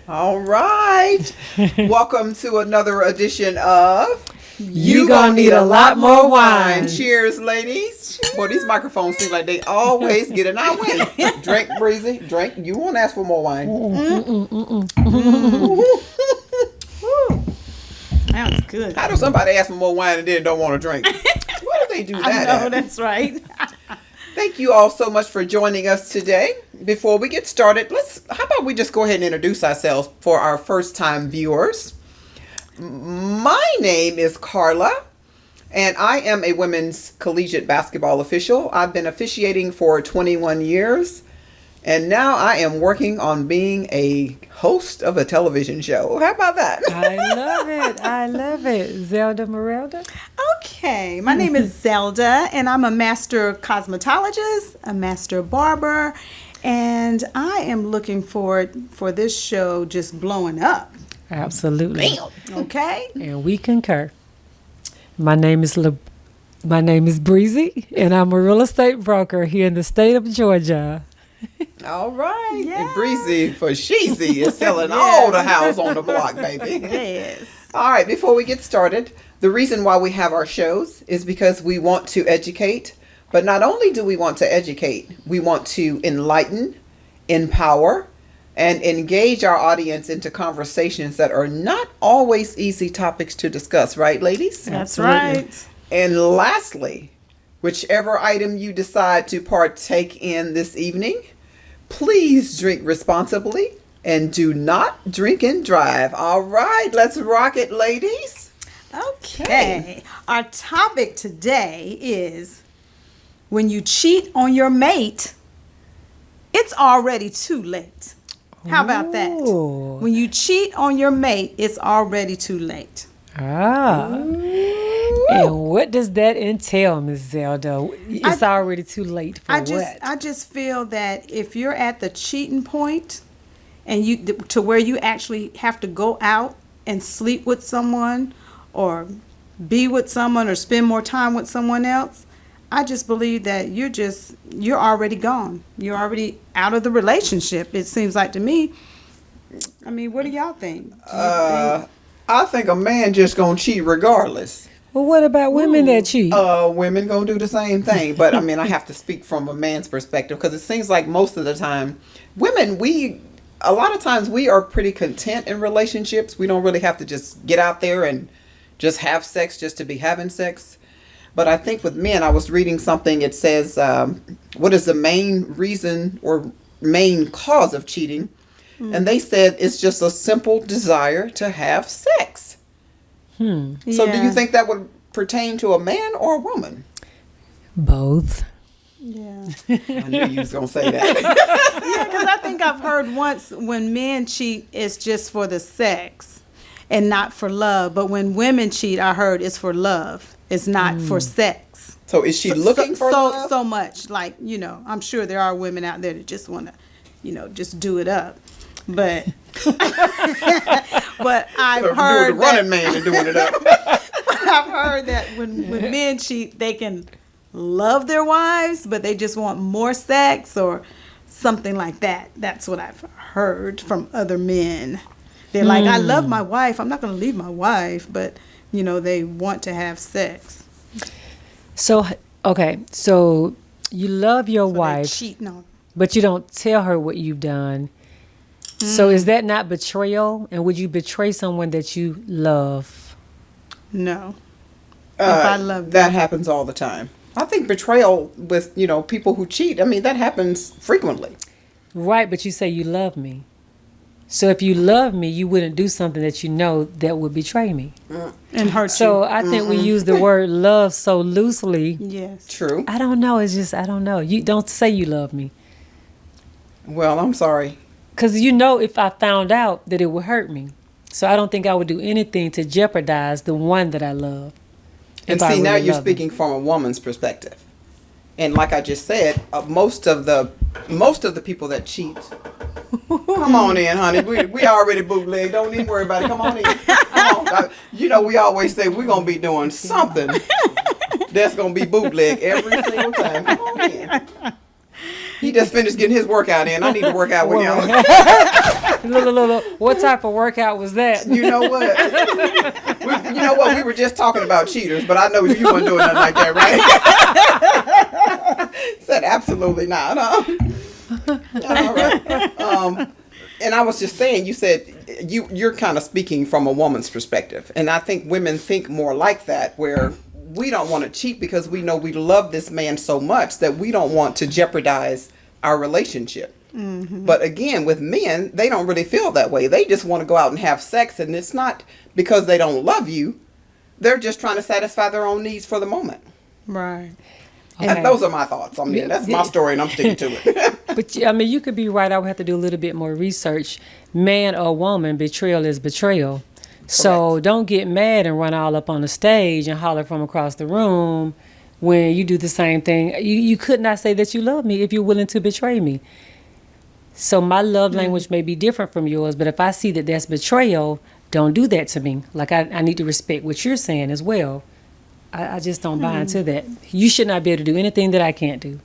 All right. Welcome to another edition of You Gonna Need a Lot More Wine. Cheers, ladies. Boy, these microphones seem like they always get in our way. Drink, Breezy. Drink. You won't ask for more wine. That was good. How does somebody ask for more wine and then don't want to drink? Why do they do that? I know, at? that's right. Thank you all so much for joining us today. Before we get started, how about we just go ahead and introduce ourselves for our first time viewers. My name is Carla, and I am a women's collegiate basketball official. I've been officiating for 21 years, and now I am working on being a host of a television show. How about that? I love it. I love it. Zelda Merelda. Okay, my name is Zelda, and I'm a master cosmetologist, a master barber, and I am looking forward for this show just blowing up. Absolutely. Bam. Okay? And we concur. My name is Breezy, and I'm a real estate broker here in the state of Georgia. All right. Yes. And Breezy for Sheezy is selling all the house on the block, baby. Yes. All right, before we get started, the reason why we have our shows is because we want to educate. But not only do we want to educate, we want to enlighten, empower, and engage our audience into conversations that are not always easy topics to discuss, right, ladies? That's Absolutely. right. And lastly, whichever item you decide to partake in this evening, please drink responsibly and do not drink and drive. All right, let's rock it, ladies. Okay. Our topic today is when you cheat on your mate, it's already too late. How about that? Ooh. When you cheat on your mate, it's already too late. Ah. And what does that entail, Miss Zelda? It's already too late for what? I just feel that if you're at the cheating point and to where you actually have to go out and sleep with someone or be with someone or spend more time with someone else, I just believe that you're already gone. You're already out of the relationship, it seems like to me. I mean, what do y'all think? I think a man just gonna cheat regardless. Well, what about women that cheat? Women gonna do the same thing, but I mean, I have to speak from a man's perspective because it seems like most of the time, women, a lot of times we are pretty content in relationships. We don't really have to just get out there and just have sex just to be having sex. But I think with men, I was reading something. It says, what is the main reason or main cause of cheating? And they said it's just a simple desire to have sex. So do you think that would pertain to a man or a woman? Both. Yeah. I knew you was going to say that. Yeah, because I think I've heard once when men cheat, it's just for the sex and not for love. But when women cheat, I heard it's for love. It's not for sex. So is she looking for love? So much. Like, I'm sure there are women out there that just want to, just do it up. But but I've heard the running man and doing it up. I've heard that when men cheat, they can love their wives, but they just want more sex or something like that. That's what I've heard from other men. They're like, I love my wife. I'm not going to leave my wife, but they want to have sex. So, okay, so you love your So wife, cheating on. but you don't tell her what you've done. So is that not betrayal? And would you betray someone that you love? No. If I love that happens all the time. I think betrayal with, people who cheat, I mean, that happens frequently. Right, but you say you love me. So if you love me, you wouldn't do something that you know that would betray me. and hurt So you. I think we use the word love so loosely. Yes. True. I don't know. It's just, I don't know. You don't say you love me. Well, I'm sorry. Because if I found out that it would hurt me. So I don't think I would do anything to jeopardize the one that I love. And if I see, now really you're love him. speaking from a woman's perspective. And like I just said, most of the people that cheat, come on in, honey. We already bootleg. Don't even worry about it. Come on in. Come on. We always say we're going to be doing something that's going to be bootleg every single time. Come on in. He just finished getting his workout in. I need to work out with him. Look, what type of workout was that? You know what? You know what? We were just talking about cheaters, but I know you weren't doing nothing like that, right? Said absolutely not. All right. And I was just saying, you said you're kind of speaking from a woman's perspective, and I think women think more like that, where we don't want to cheat because we know we love this man so much that we don't want to jeopardize our relationship. But again, with men, they don't really feel that way. They just want to go out and have sex, and it's not because they don't love you. They're just trying to satisfy their own needs for the moment. Right. Okay. And those are my thoughts. I mean, that's my story, and I'm sticking to it. But I mean, you could be right. I would have to do a little bit more research. Man or woman, betrayal is betrayal. So Correct. don't get mad and run all up on the stage and holler from across the room when you do the same thing. You could not say that you love me if you're willing to betray me. So my love language may be different from yours, but if I see that that's betrayal, don't do that to me. Like I need to respect what you're saying as well. I just don't buy into that. You should not be able to do anything that I can't do.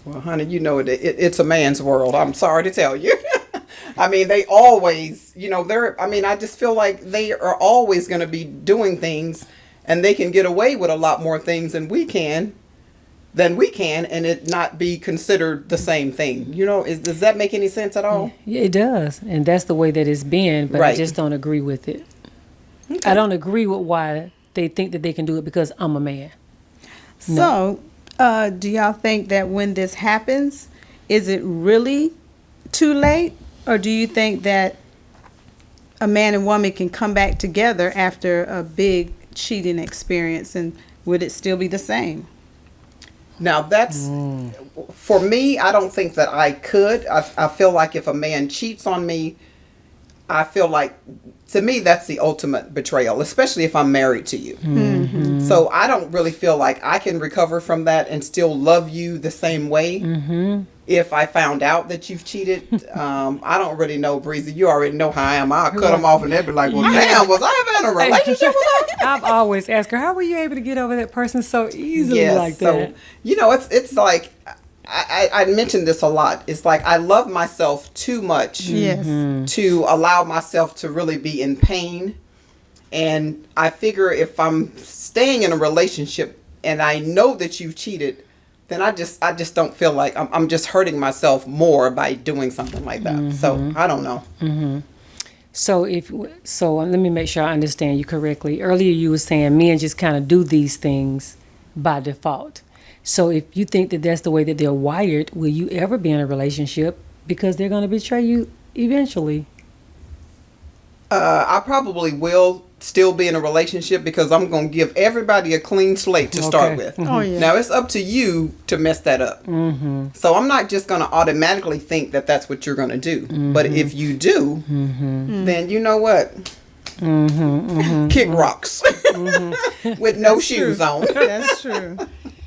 Well, honey, you know it's a man's world. I'm sorry to tell you. I mean, they always, I just feel like they are always going to be doing things, and they can get away with a lot more things than we can, and it not be considered the same thing. Does that make any sense at all? Yeah, it does. And that's the way that it's been, but I Right. just don't agree with it. I don't agree with why they think that they can do it because I'm a man. So, do y'all think that when this happens, is it really too late? Or do you think that a man and woman can come back together after a big cheating experience, and would it still be the same? Now that's, for me, I don't think that I could. I feel like if a man cheats on me, I feel like, to me, that's the ultimate betrayal, especially if I'm married to you. So I don't really feel like I can recover from that and still love you the same way. If I found out that you've cheated, I don't really know, Breezy. You already know how I am. I'll cut them off and they'd be like, well, damn, was I in a relationship with her? I've always asked her, how were you able to get over that person so easily like that? So, it's like, I mentioned this a lot. It's like I love myself too much Yes. to allow myself to really be in pain. And I figure if I'm staying in a relationship and I know that you've cheated, then I just don't feel like I'm just hurting myself more by doing something like that. So I don't know. So let me make sure I understand you correctly. Earlier you were saying men just kind of do these things by default. So if you think that that's the way that they're wired, will you ever be in a relationship because they're going to betray you eventually? I probably will still be in a relationship because I'm going to give everybody a clean slate to start Okay. with. Oh, yeah. Now it's up to you to mess that up. So I'm not just going to automatically think that that's what you're going to do. But if you do, then you know what? Kick rocks with no shoes on. That's true.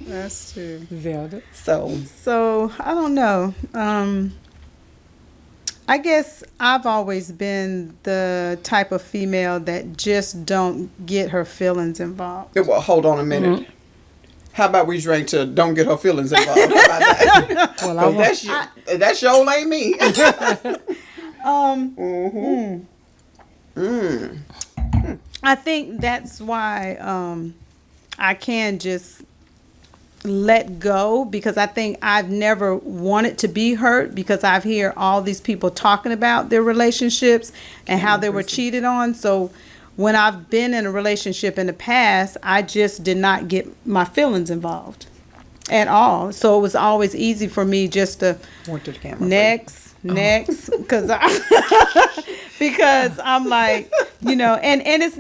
That's true. Zelda. So, I don't know. I guess I've always been the type of female that just don't get her feelings involved. Well, hold on a minute. How about we drink to "Don't Get Her Feelings Involved"? How about that? Well, 'Cause that sure ain't me. I think that's why I can just let go, because I think I've never wanted to be hurt, because I've heard all these people talking about their relationships and how they were cheated on. So when I've been in a relationship in the past, I just did not get my feelings involved at all. So it was always easy for me just to Point to the camera. next, because I'm like, and it's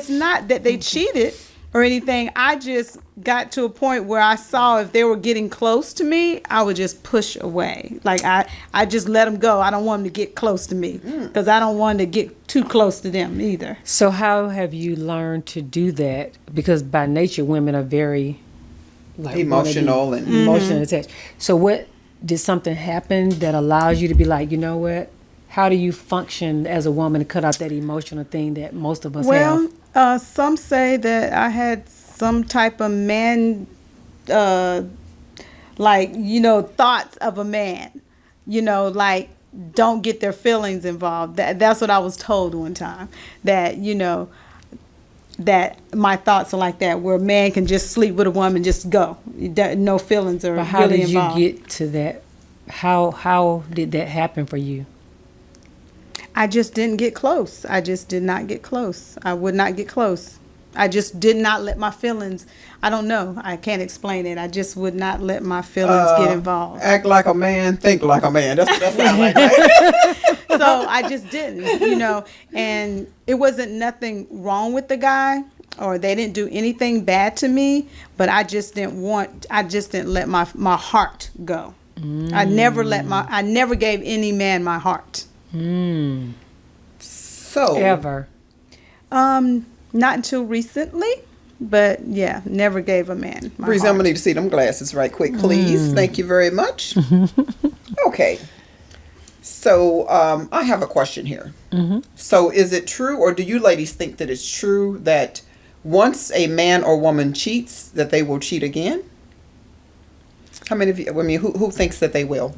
not that they cheated or anything. I just got to a point where I saw if they were getting close to me, I would just push away. Like I just let them go. I don't want them to get close to me because I don't want to get too close to them either. So how have you learned to do that? Because by nature, women are very Emotional and emotionally attached. So what did something happen that allows you to be like, you know what? How do you function as a woman to cut out that emotional thing that most of us have? Some say that I had some type of man, thoughts of a man. Like don't get their feelings involved. That's what I was told one time, that, you know, that my thoughts are like that, where a man can just sleep with a woman, just go. No feelings are But how really did you involved. get to that? How did that happen for you? I just didn't get close. I just did not get close. I would not get close. I just did not let my feelings, I don't know, I can't explain it. I just would not let my feelings get involved. Act like a man, think like a man. That's what that sounds like, right? So I just didn't, you know, and it wasn't nothing wrong with the guy, or they didn't do anything bad to me, but I just didn't let my heart go. I never gave any man my heart. So Ever? Not until recently, but yeah, never gave a man my Breezy, I'm heart. gonna need to see them glasses right quick, please. Thank you very much. Okay. So I have a question here. So is it true, or do you ladies think that it's true that once a man or woman cheats, that they will cheat again? How many of you? I mean, who thinks that they will?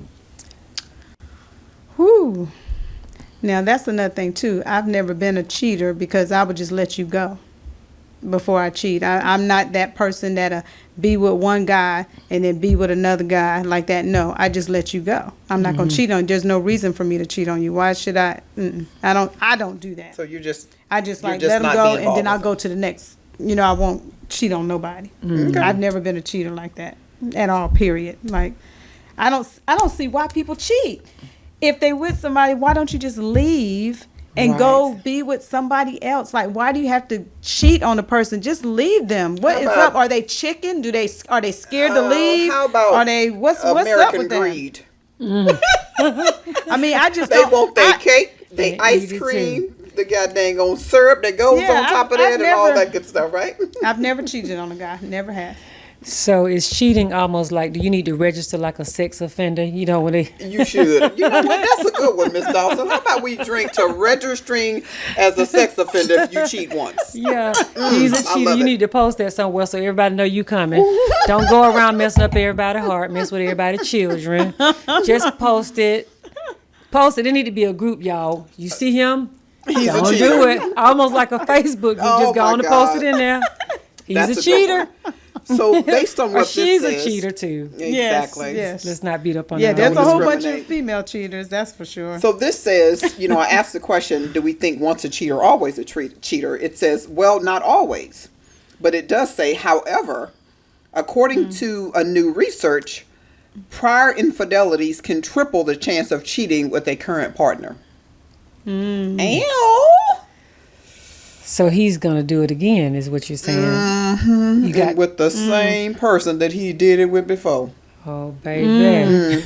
Whew. Now that's another thing too. I've never been a cheater, because I would just let you go before I cheat. I'm not that person that'll be with one guy and then be with another guy like that. No, I just let you go. I'm not gonna cheat on you. There's no reason for me to cheat on you. Why should I? I don't do that. So you're just I just you're like just let them not go, be and involved then I'll with go to the next. You know, I won't cheat on nobody. I've never been a cheater like that at all. Period. Like, I don't see why people cheat. If they with somebody, why don't you just leave and go be with somebody else? Like, why do you have to cheat on a person? Just leave them. What is up? Are they chicken? Are they scared to leave? How about are they what's up American with them? greed? I mean, I just They don't, want their I- cake, their They ice eat it cream, the goddamn on syrup that goes Yeah, on top of I've that, and all never- that good stuff, right? I've never cheated on a guy. Never have. So is cheating almost like, do you need to register like a sex offender? You know, when they You should. You know what? That's a good one, Miss Dawson. How about we drink to registering as a sex offender if you cheat once? Yeah, he's a I cheater. love You it. need to post that somewhere so everybody know you coming. Don't go around messing up everybody's heart, mess with everybody's children. Just post it. Post it. It need to be a group, y'all. You see him? He's a Don't cheater. do it. Almost like a Facebook. You Oh, just go my on and post God. it in there. He's That's a a good cheater. one. So based on Or what she's this a says, cheater too. exactly. Yes. Let's not beat up on Yeah, her. there's a Don't whole bunch of discriminate. female cheaters. That's for sure. So this says, you know, I asked the question, do we think once a cheater, always a cheater? It says, well, not always. But it does say, however, according to a new research, prior infidelities can triple the chance of cheating with a current partner. Ow! So he's gonna do it again, is what you're saying. You got And with the same person that he did it with before. oh baby.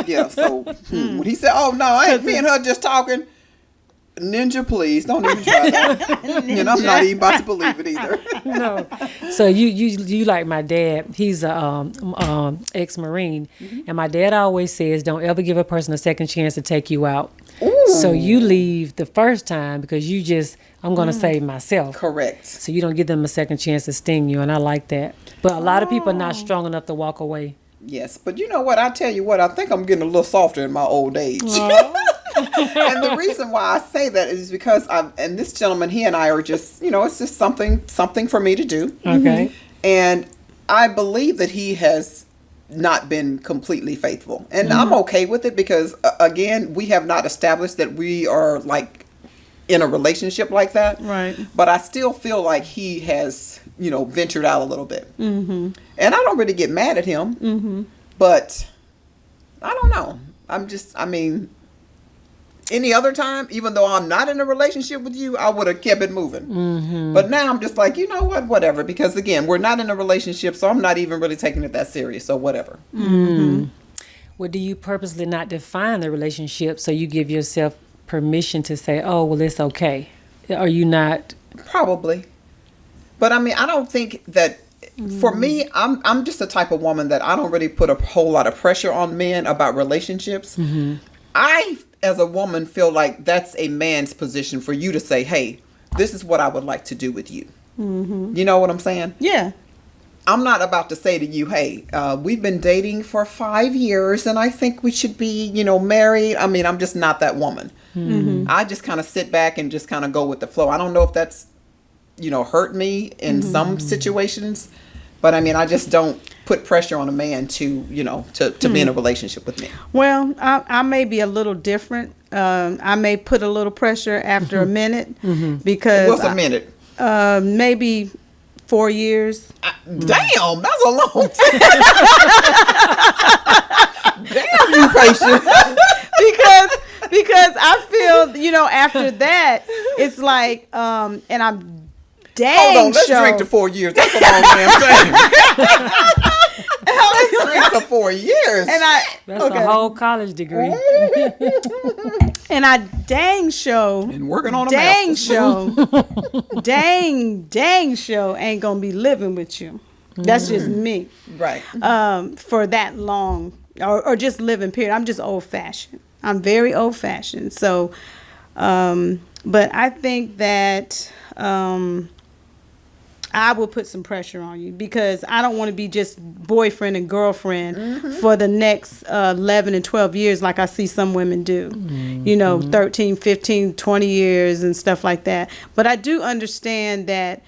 Yeah, so when he said, oh, no, I ain't me and her just talking. Ninja, please, don't even try that. And I'm not even about to believe it either. No. So you like my dad. He's a ex-Marine, and my dad always says, don't ever give a person a second chance to take you out. So you leave the first time because you just, I'm going to save myself. Correct. So you don't give them a second chance to sting you, and I like that. But a lot of people are not strong enough to walk away. Yes, but you know what? I tell you what, I think I'm getting a little softer in my old age. And the reason why I say that is because and this gentleman, he and I are just, you know, it's just something for me to do. Okay. And I believe that he has not been completely faithful. And I'm okay with it because, again, we have not established that we are like in a relationship like that. Right. But I still feel like he has, you know, ventured out a little bit. Mm-hmm. And I don't really get mad at him. Mm-hmm. But I don't know. I mean, any other time, even though I'm not in a relationship with you, I would have kept it moving. Mm-hmm. But now I'm just like, you know what, whatever. Because again, we're not in a relationship, so I'm not even really taking it that serious. So whatever. Well, do you purposely not define the relationship so you give yourself permission to say, oh, well, it's okay? Are you not? Probably. But I mean, I don't think that for me, I'm just the type of woman that I don't really put a whole lot of pressure on men about relationships. I, as a woman, feel like that's a man's position for you to say, hey, this is what I would like to do with you. You know what I'm saying? Yeah. I'm not about to say to you, hey, we've been dating for 5 years and I think we should be, married. I mean, I'm just not that woman. I just kind of sit back and just kind of go with the flow. I don't know if that's, hurt me in some situations, but I mean, I just don't put pressure on a man to be in a relationship with me. Well, I may be a little different. I may put a little pressure after a minute because What's a minute? Maybe 4 years. Damn, that's a long time. Damn, you patient. because I feel, after that, it's like, and I'm dang Hold on, let's sure. drink to 4 years. That's a long damn time. Let's drink to 4 years. And I That's a whole college degree. and I dang show And working on a dang master's. show dang show ain't gonna be living with you. That's just me. Right. For that long or just living period. I'm just old fashioned. I'm very old fashioned. So but I think that I will put some pressure on you because I don't want to be just boyfriend and girlfriend for the next 11 and 12 years like I see some women do. 13, 15, 20 years and stuff like that. But I do understand that,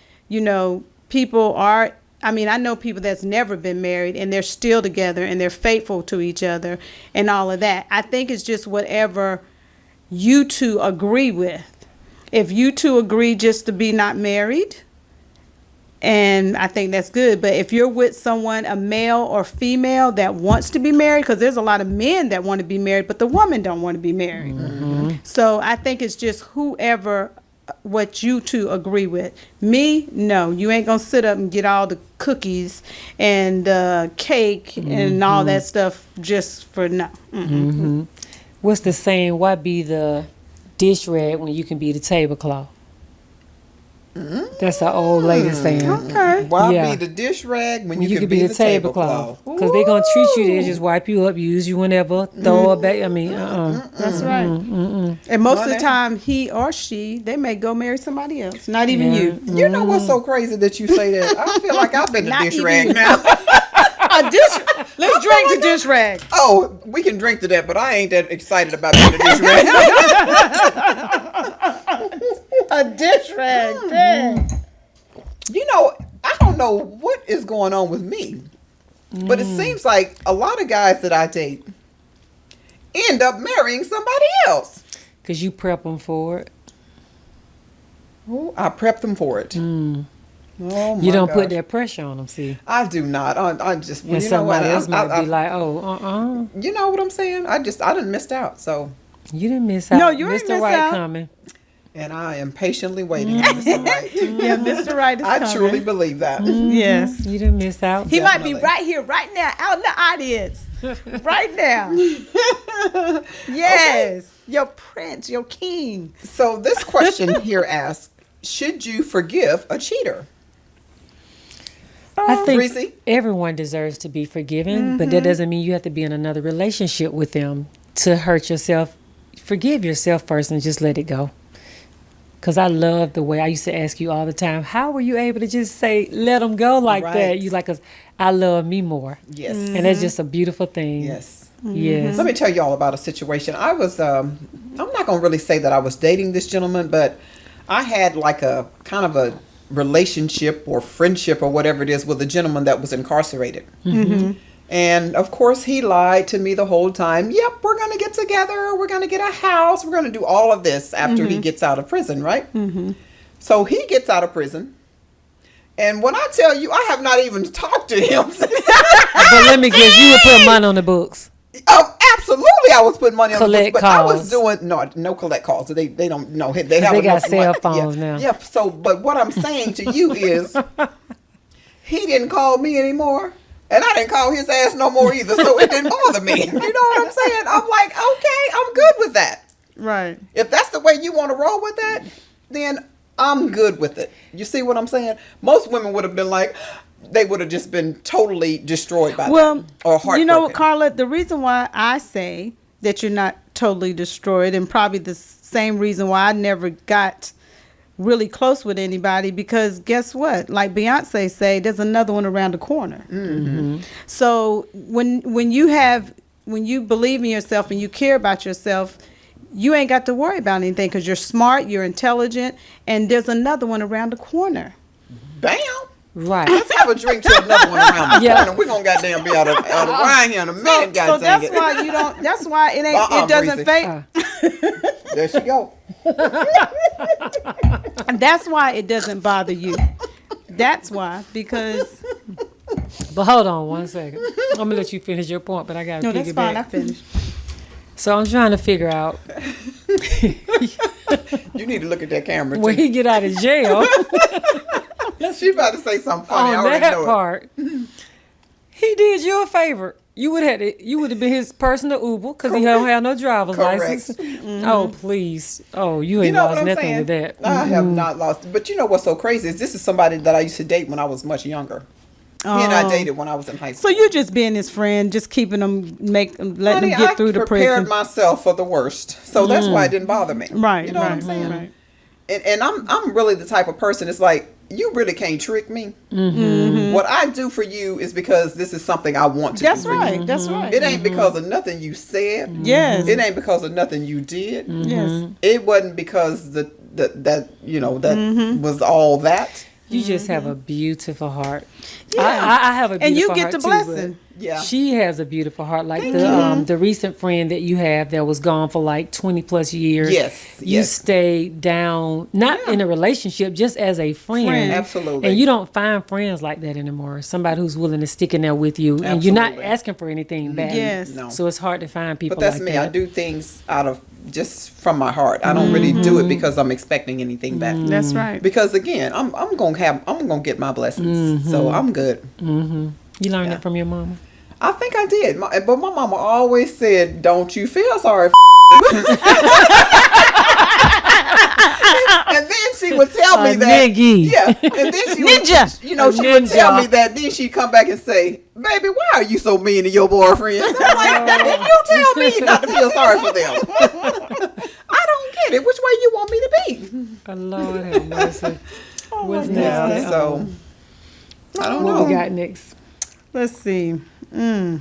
people are, I know people that's never been married and they're still together and they're faithful to each other and all of that. I think it's just whatever you two agree with. If you two agree just to be not married, and I think that's good. But if you're with someone, a male or female that wants to be married, because there's a lot of men that want to be married, but the woman don't want to be married. So I think it's just whoever, what you two agree with. Me, no. You ain't going to sit up and get all the cookies and cake and all that stuff just for no. What's the saying? Why be the dish rag when you can be the tablecloth? That's an old lady saying. Okay. Why Yeah. be the dish rag when You you can can be be the the tablecloth? because they're gonna treat you. They just wipe you up, use you whenever, throw it back. I mean, That's right. And most of the time, he or she, they may go marry somebody else. Not even you. You know what's so crazy that you say that? I feel like I've been the Not dish even rag you. now. A dish. Let's drink the dish rag. Oh, we can drink to that, but I ain't that excited about being a dish rag. A dish rag. Dang. I don't know what is going on with me, but it seems like a lot of guys that I date end up marrying somebody else. because you prep them for it. Oh, I prep them for it. Oh my You don't put gosh. that pressure on them. See, I do not. I just, well, and you know what? somebody else might I- be like, "Oh, you know what I'm saying? I done missed out. So, you didn't miss out. No, you ain't Mr. miss White out. coming." and I am patiently waiting on Mr. Right. Yeah, Mr. Right is I coming. truly believe that. Yes. You didn't miss out. He might be Definitely. right here, right now, out in the audience. Right now. Yes. Your prince, your king. So this question here asks, should you forgive a cheater? I think Reese? everyone deserves to be forgiven, but that doesn't mean you have to be in another relationship with them to hurt yourself. Forgive yourself first and just let it go. Because I love the way I used to ask you all the time, how were you able to just say, let them go like Right. that? You like, 'cause I love me more. Yes. And that's just a beautiful thing. Yes. Yes. Let me tell you all about a situation. I was, I'm not going to really say that I was dating this gentleman, but I had like a kind of a relationship or friendship or whatever it is with a gentleman that was incarcerated. And of course, he lied to me the whole time. Yep, we're going to get together. We're going to get a house. We're going to do all of this after he gets out of prison, right? So he gets out of prison. And when I tell you, I have not even talked to him since. But let me guess, you would put money on the books. Oh, absolutely! I was putting money on Collect the books, but I was calls. doing no collect calls. They don't know. They have they got enough cell money. phones Yeah. now. Yeah. So, but what I'm saying to you is, he didn't call me anymore, and I didn't call his ass no more either. So it didn't bother me. You know what I'm saying? I'm like, okay, I'm good with that. Right. If that's the way you want to roll with that, then I'm good with it. You see what I'm saying? Most women would have been like, they would have just been totally destroyed by Well, that. Or heartbroken. you know what, Carla, the reason why I say that you're not totally destroyed, and probably the same reason why I never got really close with anybody because guess what? Like Beyonce say, there's another one around the corner. So when you believe in yourself and you care about yourself, you ain't got to worry about anything because you're smart, you're intelligent, and there's another one around the corner. Bam. Right. Let's have a drink to another one around the Yeah. corner. We're gonna goddamn be out of wine here in a minute, So goddamn that's it. why you don't. That's why it ain't. It doesn't Breezy. fade. There she go. And that's why it doesn't bother you. That's why, because But hold on one second. I'm gonna let you finish your point, but I gotta no, piggyback. that's fine. I finished. So I'm trying to figure out You need to look at that camera when too. he get out of jail She about to say something funny. I on already that know it. part. He did you a favor. You would have been his personal Uber because he don't have no driver's Correct. license. Oh please. Oh, you ain't You know lost what I'm nothing saying? with that. I have not lost. But you know what's so crazy is this is somebody that I used to date when I was much younger. He and I Oh. dated when I was in high So school. you're just being his friend, just keeping him, letting Honey, him get through I the prepared prison. myself for the worst, so that's why it didn't bother me. Right. You know what I'm right, saying? Right. And I'm really the type of person. It's like you really can't trick me. What I do for you is because this is something I want to That's do for right. you. That's right. It ain't because of nothing you said. Yes. It ain't because of nothing you did. Yes. It wasn't because that was all that. You just have a beautiful heart. Yeah. I have a beautiful And you heart get the too, blessing. but Yeah. She has a beautiful heart. Like Thank the recent friend that you have that was gone for like 20 plus years. Yes, You yes. stayed down, not in a relationship, just as a friend. Absolutely. And you don't find friends like that anymore. Somebody who's willing to stick in there with you. And you're not Absolutely. asking for anything back. Yes. No. So it's hard to find people But that's like me. that. I do things out of just from my heart. I don't really do it because I'm expecting anything back. That's right. Because again, I'm gonna get my blessings. So I'm good. You learned Yeah. it from your mama. I think I did. But my mama always said, "Don't you feel sorry." And then she would tell me that. Niggy. Yeah. And then she Ninja. would, she would tell me that. Then she'd come back and say, "Baby, why are you so mean to your boyfriend?" I'm like, "Didn't you tell me not to feel sorry for them?" I don't get it. Which way you want me to be? Oh, Lord have mercy. What's next? Yeah, so I don't What know. we got next? Let's see. Tell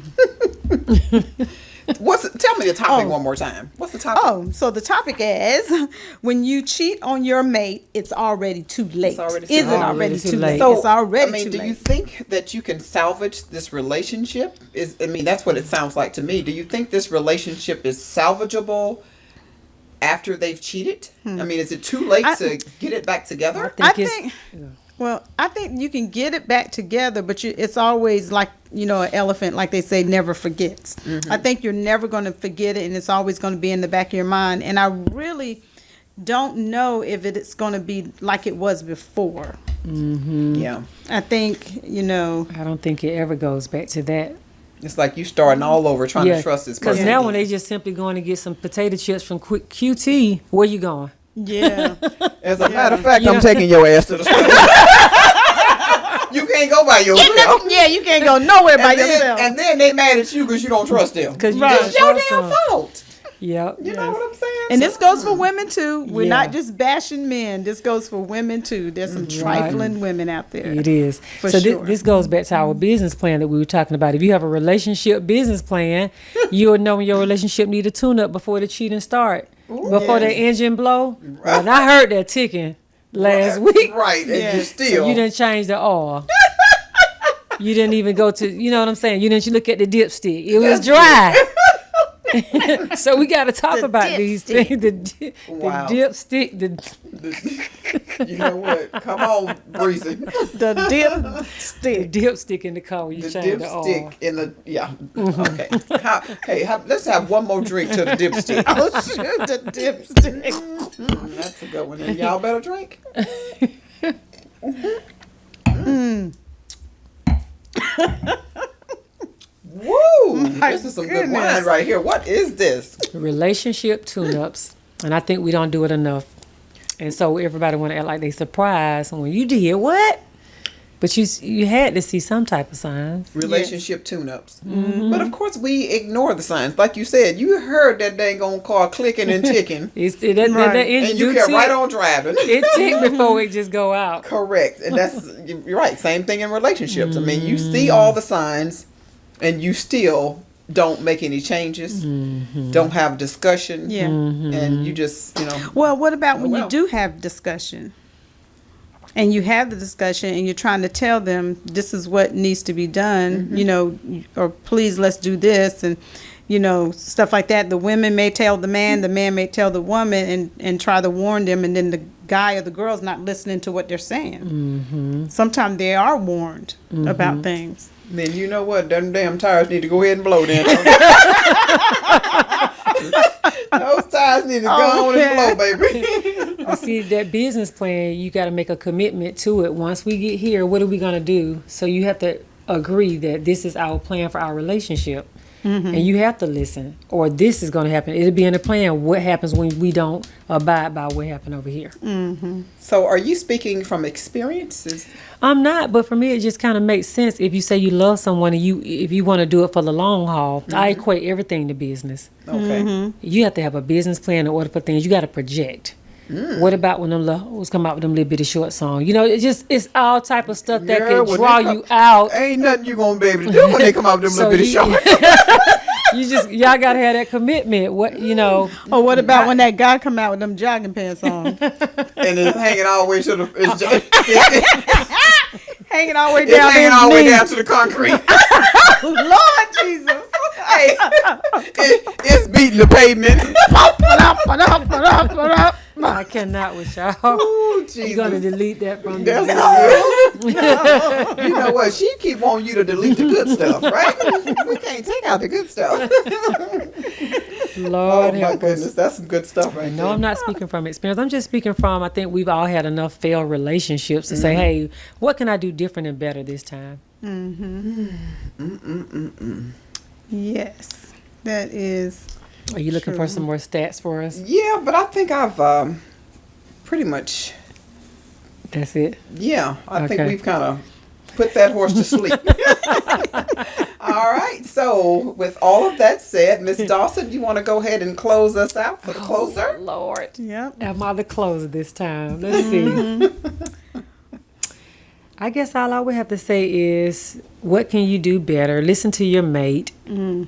me the topic one more time. What's the topic? Oh, so the topic is when you cheat on your mate, it's already too late. already too Is late. it already too late? So it's already I mean, too do late. you think that you can salvage this relationship? That's what it sounds like to me. Do you think this relationship is salvageable after they've cheated? I mean, is it too late to get it back together? I it's- think. Well, I think you can get it back together, but it's always like, an elephant, like they say, never forgets. I think you're never going to forget it, and it's always going to be in the back of your mind. And I really don't know if it's going to be like it was before. Yeah. I think, I don't think it ever goes back to that. It's like you starting all over trying to trust this Because person. now again. when they just simply going to get some potato chips from Quick QT, where you going? yeah. As a matter of fact, Yeah. I'm taking your ass to the store. You can't go by yourself. Yeah, you can't go nowhere by yourself. And then they mad at you because you don't trust them. Because you Right. don't It's your trust damn them. fault. Yep. You know what I'm saying? And So- this goes for women too. We're Yeah. not just bashing men. This goes for women too. There's some trifling women out there. It is. For So sure. this goes back to our business plan that we were talking about. If you have a relationship business plan, you'll know when your relationship need a tune-up before the cheating start. Before the engine blow. And I heard that ticking last week. Right, and you Yes. still. So you didn't change the oil. You didn't even go to, you know what I'm saying? You didn't look at the dipstick. It was dry. So we got to talk about these things. The Wow. dipstick, You know what? Come on, Breezy. The dipstick. dipstick in the car when you The change the oil. dipstick in the Okay. Let's have one more drink to the dipstick. Oh shoot, the dipstick. That's a good one. And y'all better drink. Woo! This is some good wine goodness. right here. What is this? Relationship tune-ups, and I think we don't do it enough. And so everybody want to act like they surprised when you did what? But you had to see some type of signs. Relationship tune-ups. But of course, we ignore the signs. Like you said, you heard that dang on car clicking and ticking, Right. and you kept right on driving. It tick before it just go out. Correct. And you're right. Same thing in relationships. I mean, you see all the signs, and you still don't make any changes, don't have discussion, Yeah. and you just, Well, what about when well. you do have discussion? And you have the discussion and you're trying to tell them this is what needs to be done, or please let's do this, and stuff like that. The women may tell the man may tell the woman, and try to warn them, and then the guy or the girl's not listening to what they're saying. Sometimes they are warned about things. then you know what? Them damn tires need to go ahead and blow then. Those tires need to go on and blow, baby. You see, that business plan, you got to make a commitment to it. Once we get here, what are we going to do? So you have to agree that this is our plan for our relationship. And you have to listen, or this is going to happen. It'll be in the plan what happens when we don't abide by what happened over here. So are you speaking from experiences? I'm not, but for me, it just kind of makes sense. If you say you love someone and if you want to do it for the long haul, I equate everything to business. Okay. You have to have a business plan in order for things. You got to project. What about when them was come out with them little bitty short song? It's all type of stuff that Yeah, can when draw they come- you out. Ain't nothing you gonna be able to do when they come out with them So little bitty you- shorts. Y'all gotta have that commitment. Or what about when that guy come out with them jogging pants on? And it's hanging all the way to the it's Hanging all the way down hanging to all the way his down knees. to the concrete. Lord Jesus. Hey, it's beating the pavement. I cannot with y'all. Ooh, You're gonna Jesus. delete that from That's the good. You know what? She keep wanting you to delete the good stuff, right? We can't take out the good stuff. Oh Lord my help us. goodness, that's some good stuff right No, there. I'm not speaking from experience. I'm just speaking from, I think we've all had enough failed relationships to say, hey, what can I do different and better this time? Yes, that is. Are you looking for some more stats for us? Yeah, but I think I've pretty much. That's it. Yeah, I think Okay. we've kind of put that horse to sleep. All right. So, with all of that said, Miss Dawson, do you want to go ahead and close us out for the closer? Lord. Yep. Am I the closer this time? Let's see. I guess all I would have to say is, what can you do better? Listen to your mate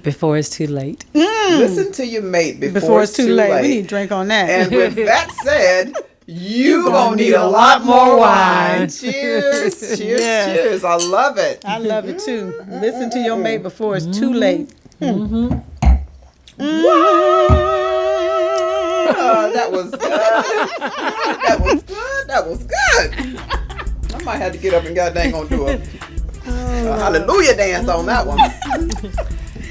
before it's too late. Listen to your mate Before it's too late. We need to drink on that. And with that said, you gonna need a lot more wine. Cheers, cheers, Yes. cheers. I love it. I love it too. Listen to your mate before it's too late. That was good. That was good. That was good. I might have to get up and goddamn gonna do a hallelujah dance on that one.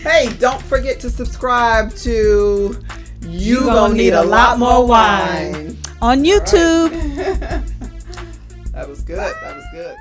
Hey, don't forget to subscribe to You Gonna Need a Lot More Wine. On YouTube. That was good. That was good.